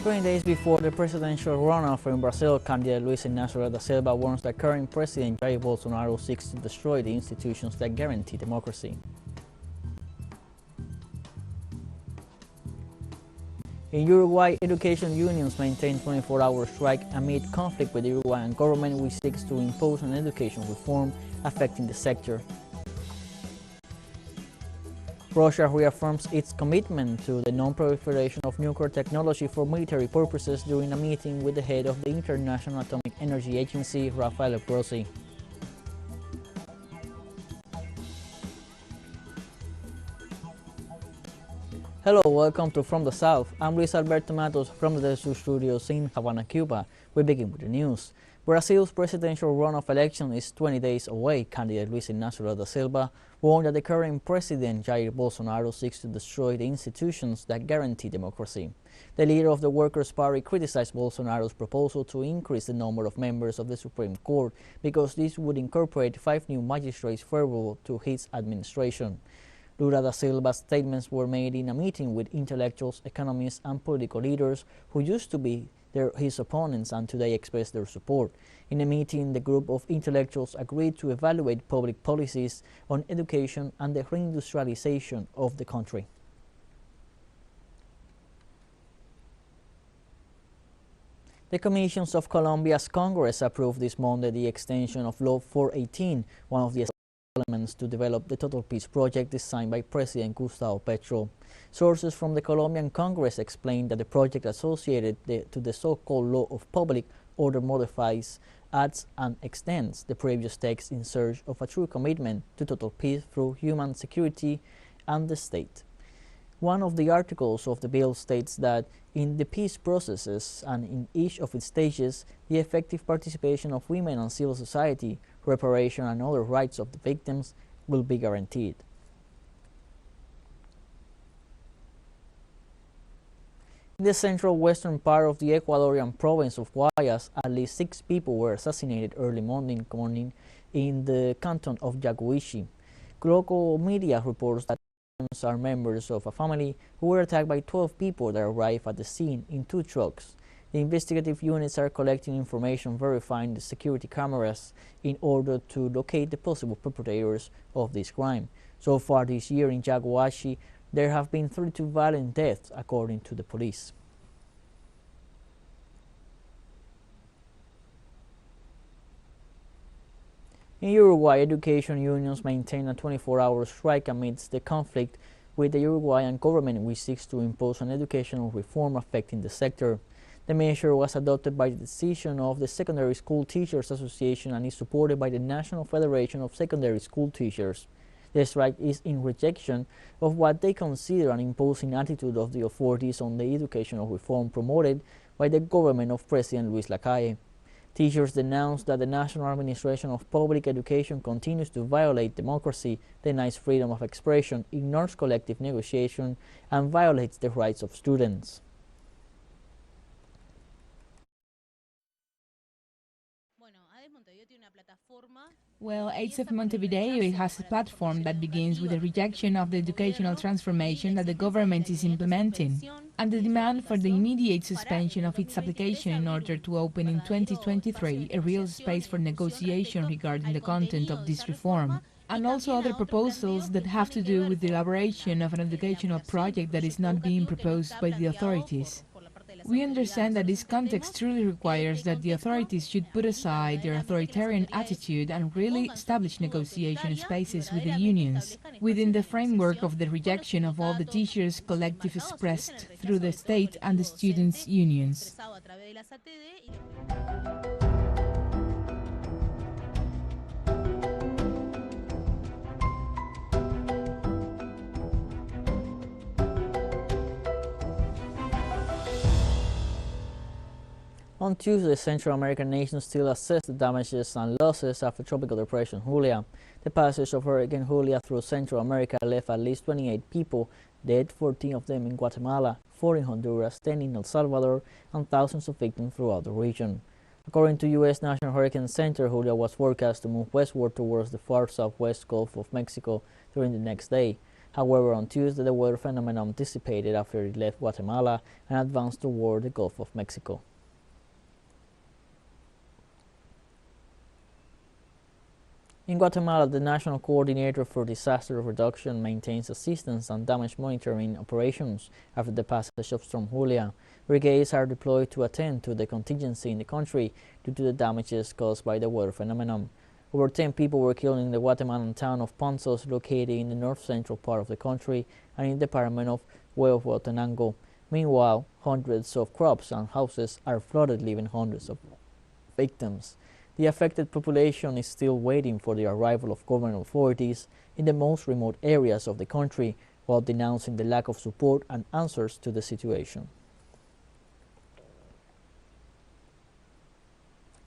20 days before the presidential runoff in Brazil, candidate Luis Inácio da Silva warns that current President Jair Bolsonaro seeks to destroy the institutions that guarantee democracy. In Uruguay, education unions maintain 24-hour strike amid conflict with the Uruguayan government, which seeks to impose an education reform affecting the sector. Russia reaffirms its commitment to the non-proliferation of nuclear technology for military purposes during a meeting with the head of the International Atomic Energy Agency, Rafael Grossi. Hello, welcome to From the South. I'm Luis Alberto Matos from the teleSUR studios in Havana, Cuba. We begin with the news. Brazil's presidential runoff election is 20 days away. Candidate Luis Inácio da Silva warned that the current president, Jair Bolsonaro, seeks to destroy the institutions that guarantee democracy. The leader of the Workers' Party criticized Bolsonaro's proposal to increase the number of members of the Supreme Court because this would incorporate 5 new magistrates favorable to his administration. Lula da Silva's statements were made in a meeting with intellectuals, economists, and political leaders who used to be his opponents and today expressed their support. In the meeting, the group of intellectuals agreed to evaluate public policies on education and the reindustrialization of the country. The commissions of Colombia's Congress approved this Monday the extension of Law 418, one of the elements to develop the Total Peace project designed by President Gustavo Petro. Sources from the Colombian Congress explained that the project associated to the so-called Law of Public Order modifies, adds and extends the previous text in search of a true commitment to total peace through human security and the state. One of the articles of the bill states that in the peace processes and in each of its stages, the effective participation of women and civil society, reparation and other rights of the victims will be guaranteed. In the central western part of the Ecuadorian province of Guayas, at least 6 people were assassinated early Monday morning in the canton of Yaguichi. Local media reports that are members of a family who were attacked by 12 people that arrived at the scene in 2 trucks. The investigative units are collecting information verifying the security cameras in order to locate the possible perpetrators of this crime. So far this year in Yaguachi, there have been 32 violent deaths according to the police. In Uruguay, education unions maintain a 24-hour strike amidst the conflict with the Uruguayan government, which seeks to impose an educational reform affecting the sector. The measure was adopted by the decision of the Secondary School Teachers Association and is supported by the National Federation of Secondary School Teachers. The strike is in rejection of what they consider an imposing attitude of the authorities on the educational reform promoted by the government of President Luis Lacalle. Teachers denounced that the National Administration of Public Education continues to violate democracy, denies freedom of expression, ignores collective negotiation, and violates the rights of students. Well, AIDS of Montevideo has a platform that begins with the rejection of the educational transformation that the government is implementing and the demand for the immediate suspension of its application in order to open in 2023 a real space for negotiation regarding the content of this reform, and also other proposals that have to do with the elaboration of an educational project that is not being proposed by the authorities. We understand that this context truly requires that the authorities should put aside their authoritarian attitude and really establish negotiation spaces with the unions, within the framework of the rejection of all the teachers' collective expressed through the state and the students' unions. On Tuesday, Central American nations still assess the damages and losses after tropical depression Julia. The passage of Hurricane Julia through Central America left at least 28 people dead, 14 of them in Guatemala, 4 in Honduras, 10 in El Salvador, and thousands of victims throughout the region. According to U.S. National Hurricane Center, Julia was forecast to move westward towards the far southwest Gulf of Mexico during the next day. However, on Tuesday, the weather phenomenon dissipated after it left Guatemala and advanced toward the Gulf of Mexico. In Guatemala, the National Coordinator for Disaster Reduction maintains assistance and damage monitoring operations after the passage of Storm Julia. Brigades are deployed to attend to the contingency in the country due to the damages caused by the weather phenomenon. Over 10 people were killed in the Guatemalan town of Ponzos, located in the north-central part of the country and in the department of Huehuetenango. Meanwhile, hundreds of crops and houses are flooded, leaving hundreds of victims. The affected population is still waiting for the arrival of government authorities in the most remote areas of the country, while denouncing the lack of support and answers to the situation.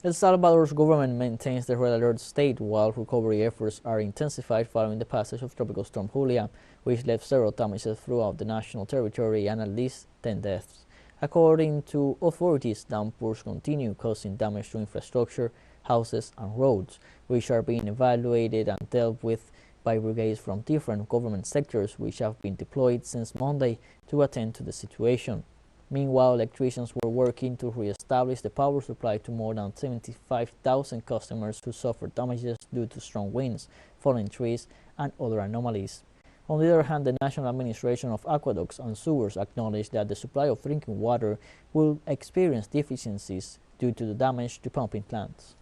El Salvador's government maintains the red alert state while recovery efforts are intensified following the passage of Tropical Storm Julia, which left several damages throughout the national territory and at least 10 deaths. According to authorities, downpours continue causing damage to infrastructure, houses and roads, which are being evaluated and dealt with by brigades from different government sectors which have been deployed since Monday to attend to the situation. Meanwhile, electricians were working to re-establish the power supply to more than 75,000 customers who suffered damages due to strong winds, falling trees and other anomalies. On the other hand, the National Administration of Aqueducts and Sewers acknowledged that the supply of drinking water will experience deficiencies due to the damage to pumping plants.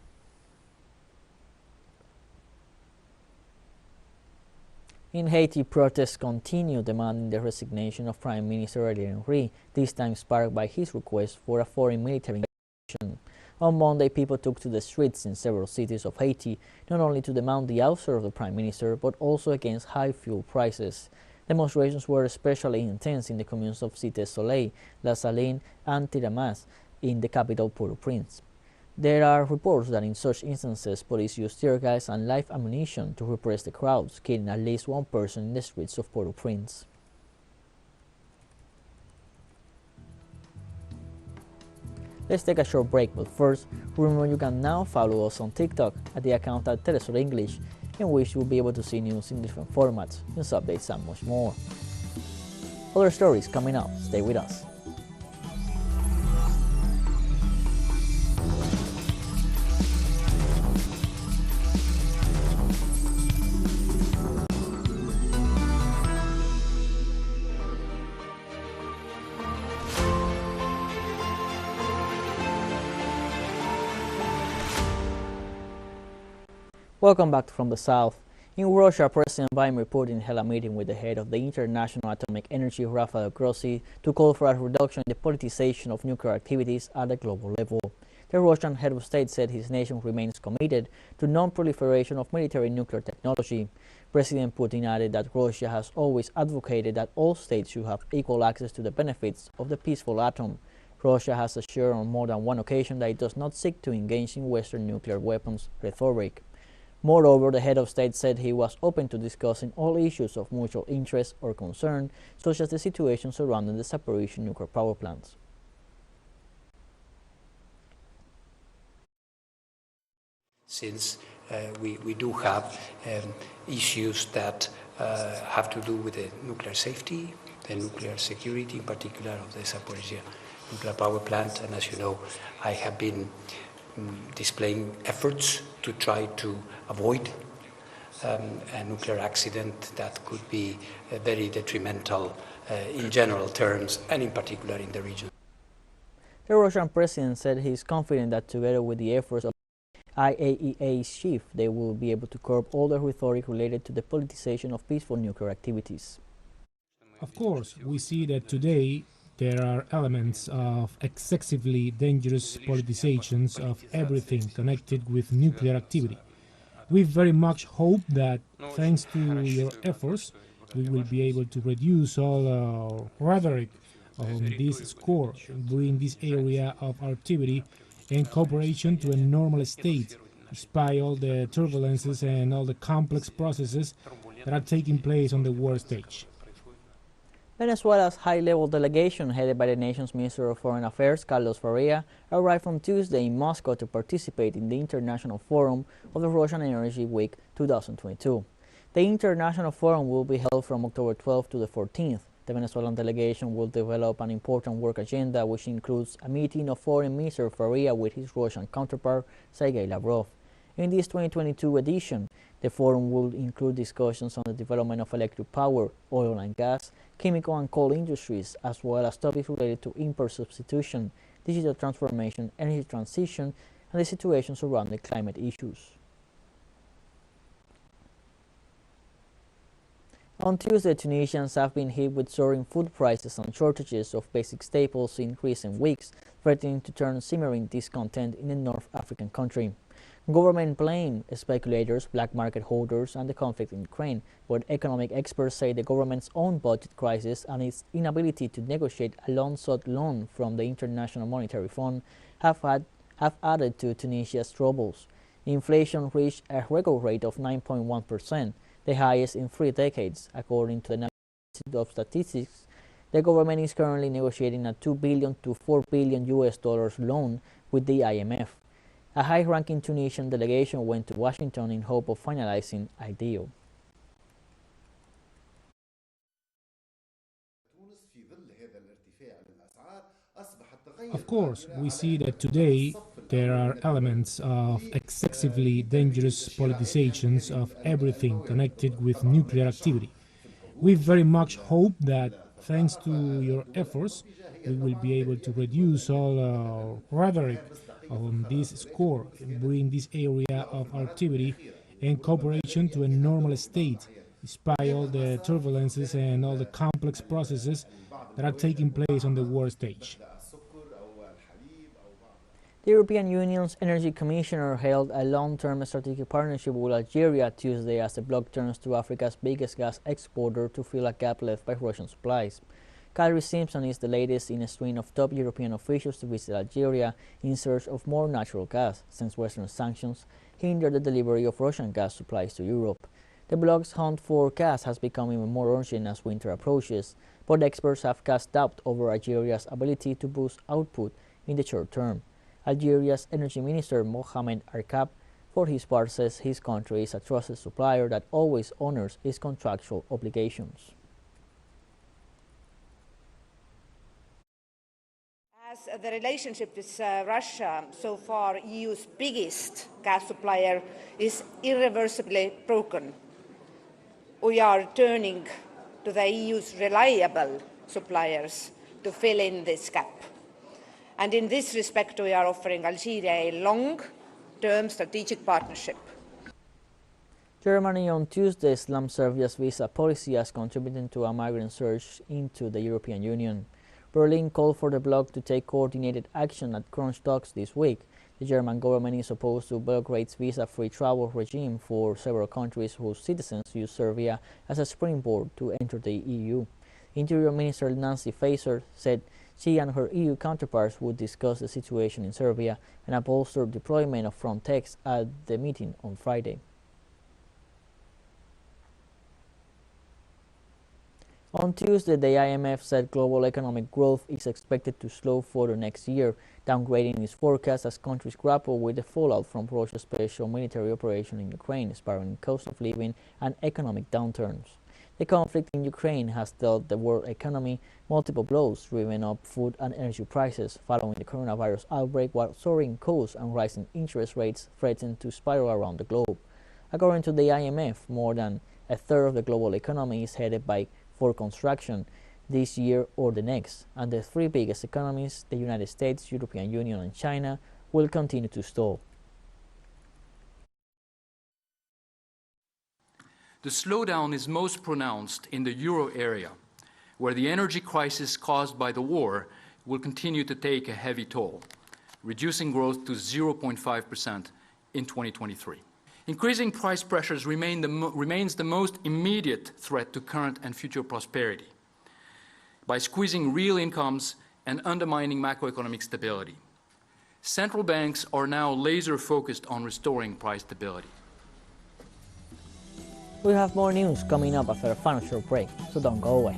In Haiti, protests continue demanding the resignation of Prime Minister Ariel Henry, this time sparked by his request for a foreign military intervention. On Monday, people took to the streets in several cities of Haiti, not only to demand the ouster of the Prime Minister, but also against high fuel prices. Demonstrations were especially intense in the communes of Cité Soleil, La Saline, and Tiramas in the capital Port-au-Prince. There are reports that in such instances, police used tear gas and live ammunition to repress the crowds, killing at least one person in the streets of Port-au-Prince. Let's take a short break, but first, remember you can now follow us on TikTok at the account at teleSUR English, in which you'll be able to see news in different formats, news updates and much more. Other stories coming up, stay with us. Welcome back from the South. In Russia, President Biden reportedly held a meeting with the head of the International Atomic Energy, Rafael Grossi, to call for a reduction in the politicization of nuclear activities at a global level. The Russian head of state said his nation remains committed to non-proliferation of military nuclear technology. President Putin added that Russia has always advocated that all states should have equal access to the benefits of the peaceful atom. Russia has assured on more than one occasion that it does not seek to engage in Western nuclear weapons rhetoric. Moreover, the head of state said he was open to discussing all issues of mutual interest or concern, such as the situation surrounding the Zaporizhzhia nuclear power plants. Since we do have issues that have to do with the nuclear safety, the nuclear security, in particular of the Zaporizhzhia nuclear power plant, and as you know, I have been displaying efforts to try to avoid a nuclear accident that could be very detrimental in general terms and in particular in the region. The Russian president said he is confident that together with the efforts of IAEA's chief, they will be able to curb all the rhetoric related to the politicization of peaceful nuclear activities. Of course, we see that today there are elements of excessively dangerous politicizations of everything connected with nuclear activity. We very much hope that, thanks to your efforts, we will be able to reduce all rhetoric on this score, bring this area of activity and cooperation to a normal state, despite all the turbulences and all the complex processes that are taking place on the world stage. Venezuela's high-level delegation, headed by the nation's Minister of Foreign Affairs, Carlos Faria, arrived on Tuesday in Moscow to participate in the International Forum of the Russian Energy Week 2022. The international forum will be held from October 12th to the 14th. The Venezuelan delegation will develop an important work agenda which includes a meeting of Foreign Minister Faria with his Russian counterpart Sergei Lavrov. In this 2022 edition, the forum will include discussions on the development of electric power, oil and gas, chemical and coal industries, as well as topics related to import substitution, digital transformation, energy transition, and the situation surrounding climate issues. On Tuesday, Tunisians have been hit with soaring food prices and shortages of basic staples in recent weeks, threatening to turn simmering discontent in the North African country. Government blamed speculators, black market holders, and the conflict in Ukraine, but economic experts say the government's own budget crisis and its inability to negotiate a long-sought loan from the International Monetary Fund have added to Tunisia's troubles. Inflation reached a record rate of 9.1%, the highest in 3 decades, according to the National Institute of Statistics. The government is currently negotiating a $2 billion to $4 billion loan with the IMF. A high-ranking Tunisian delegation went to Washington in hope of finalizing a deal. Of course, we see that today there are elements of excessively dangerous politicizations of everything connected with nuclear activity. We very much hope that, thanks to your efforts, we will be able to reduce all rhetoric on this score and bring this area of activity and cooperation to a normal state, despite all the turbulences and all the complex processes that are taking place on the world stage. The European Union's Energy Commissioner held a long-term strategic partnership with Algeria Tuesday as the bloc turns to Africa's biggest gas exporter to fill a gap left by Russian supplies. Kadri Simpson is the latest in a string of top European officials to visit Algeria in search of more natural gas, since Western sanctions hinder the delivery of Russian gas supplies to Europe. The bloc's hunt for gas has become even more urgent as winter approaches, but experts have cast doubt over Algeria's ability to boost output in the short term. Algeria's Energy Minister Mohamed Arkab, for his part, says his country is a trusted supplier that always honors its contractual obligations. As the relationship with Russia, so far EU's biggest gas supplier, is irreversibly broken, we are turning to the EU's reliable suppliers to fill in this gap. And in this respect, we are offering Algeria a long-term strategic partnership. Germany on Tuesday slammed Serbia's visa policy as contributing to a migrant surge into the European Union. Berlin called for the bloc to take coordinated action at crunch talks this week. The German government is opposed to Belgrade's visa-free travel regime for several countries whose citizens use Serbia as a springboard to enter the EU. Interior Minister Nancy Faeser said she and her EU counterparts would discuss the situation in Serbia and a bolstered deployment of Frontex at the meeting on Friday. On Tuesday, the IMF said global economic growth is expected to slow further next year, downgrading its forecast as countries grapple with the fallout from Russia's special military operation in Ukraine, spiraling cost of living and economic downturns. The conflict in Ukraine has dealt the world economy multiple blows, driven up food and energy prices following the coronavirus outbreak, while soaring costs and rising interest rates threaten to spiral around the globe. According to the IMF, more than a third of the global economy is headed for construction this year or the next, and the 3 biggest economies, the United States, European Union, and China, will continue to stall. The slowdown is most pronounced in the euro area, where the energy crisis caused by the war will continue to take a heavy toll, reducing growth to 0.5% in 2023. Increasing price pressures remains the most immediate threat to current and future prosperity by squeezing real incomes and undermining macroeconomic stability. Central banks are now laser-focused on restoring price stability. We have more news coming up after a final short break, so don't go away.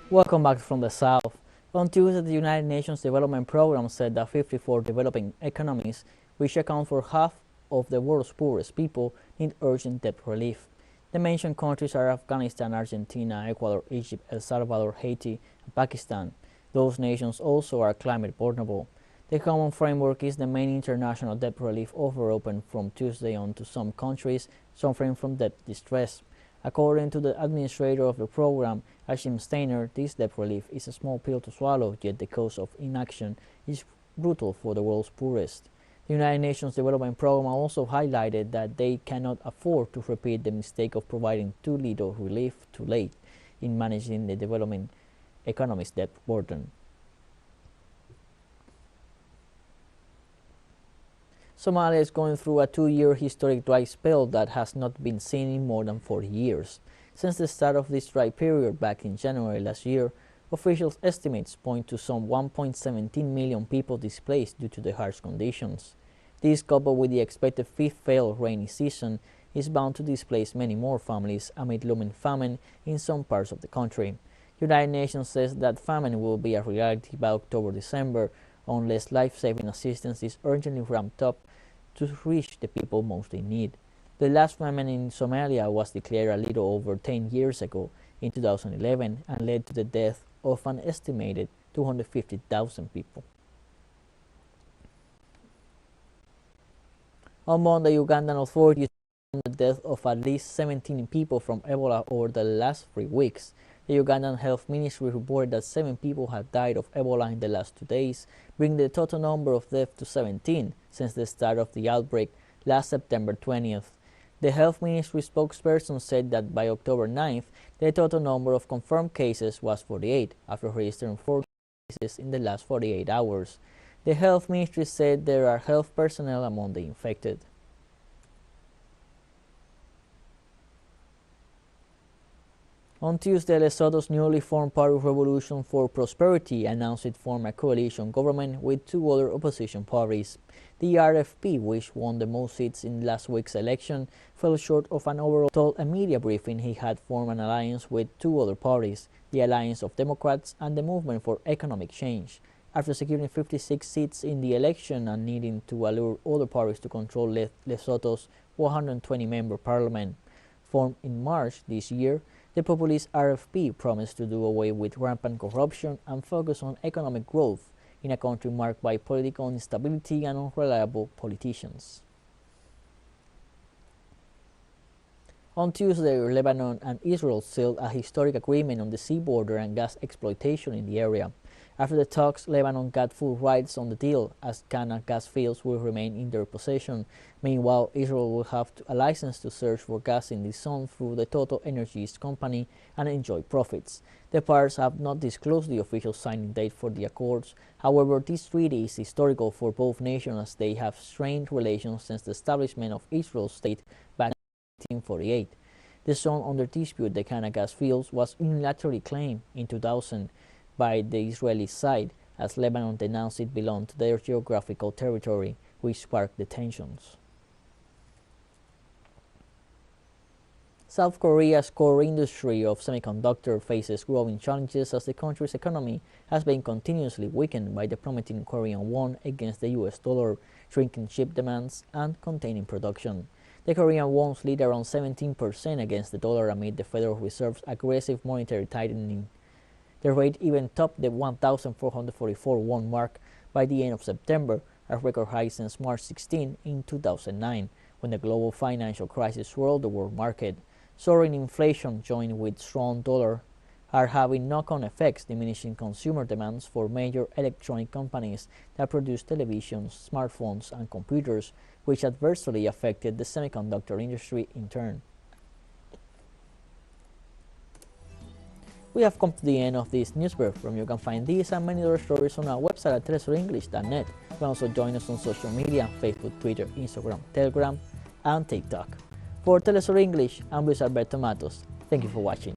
Welcome back from the South. On Tuesday, the United Nations Development Programme said that 54 developing economies, which account for half of the world's poorest people, need urgent debt relief. The mentioned countries are Afghanistan, Argentina, Ecuador, Egypt, El Salvador, Haiti, and Pakistan. Those nations also are climate vulnerable. The common framework is the main international debt relief offer opened from Tuesday on to some countries suffering from debt distress. According to the administrator of the program, Ashim Steiner, this debt relief is a small pill to swallow, yet the cost of inaction is brutal for the world's poorest. The United Nations Development Program also highlighted that they cannot afford to repeat the mistake of providing too little relief too late in managing the developing economy's debt burden. Somalia is going through a 2-year historic dry spell that has not been seen in more than 40 years. Since the start of this dry period back in January last year, official estimates point to some 1.17 million people displaced due to the harsh conditions. This, coupled with the expected fifth failed rainy season, is bound to displace many more families amid looming famine in some parts of the country. United Nations says that famine will be a reality by October-December unless life-saving assistance is urgently ramped up to reach the people most in need. The last famine in Somalia was declared a little over 10 years ago in 2011 and led to the death of an estimated 250,000 people. On Monday, Ugandan authorities confirmed the death of at least 17 people from Ebola over the last 3 weeks. The Ugandan Health Ministry reported that 7 people had died of Ebola in the last 2 days, bringing the total number of deaths to 17 since the start of the outbreak last September 20th. The Health Ministry spokesperson said that by October 9th, the total number of confirmed cases was 48, after registering 4 cases in the last 48 hours. The Health Ministry said there are health personnel among the infected. On Tuesday, Lesotho's newly formed party Revolution for Prosperity announced it formed a coalition government with 2 other opposition parties. The RFP, which won the most seats in last week's election, fell short of an overall. Told a media briefing he had formed an alliance with 2 other parties, the Alliance of Democrats and the Movement for Economic Change. After securing 56 seats in the election and needing to allure other parties to control Lesotho's 120-member parliament. Formed in March this year, the populist RFP promised to do away with rampant corruption and focus on economic growth in a country marked by political instability and unreliable politicians. On Tuesday, Lebanon and Israel sealed a historic agreement on the sea border and gas exploitation in the area. After the talks, Lebanon got full rights on the deal, as Ghana gas fields will remain in their possession. Meanwhile, Israel will have a license to search for gas in the zone through the Total Energies company and enjoy profits. The parties have not disclosed the official signing date for the accords. However, this treaty is historical for both nations as they have strained relations since the establishment of Israel's state back in 1948. The zone under dispute, the Ghana gas fields, was unilaterally claimed in 2000 by the Israeli side, as Lebanon denounced it belonged to their geographical territory, which sparked the tensions. South Korea's core industry of semiconductor faces growing challenges as the country's economy has been continuously weakened by the plummeting Korean won against the US dollar, shrinking chip demands, and containing production. The Korean won slid around 17% against the dollar amid the Federal Reserve's aggressive monetary tightening. The rate even topped the 1,444 won mark by the end of September, a record high since March 16 in 2009, when the global financial crisis swirled the world market. Soaring inflation joined with strong dollar are having knock-on effects, diminishing consumer demands for major electronic companies that produce televisions, smartphones, and computers, which adversely affected the semiconductor industry in turn. We have come to the end of this news briefing. You can find these and many other stories on our website at telesurenglish.net. You can also join us on social media, Facebook, Twitter, Instagram, Telegram, and TikTok. For TeleSUR English, I'm Luis Alberto Matos. Thank you for watching.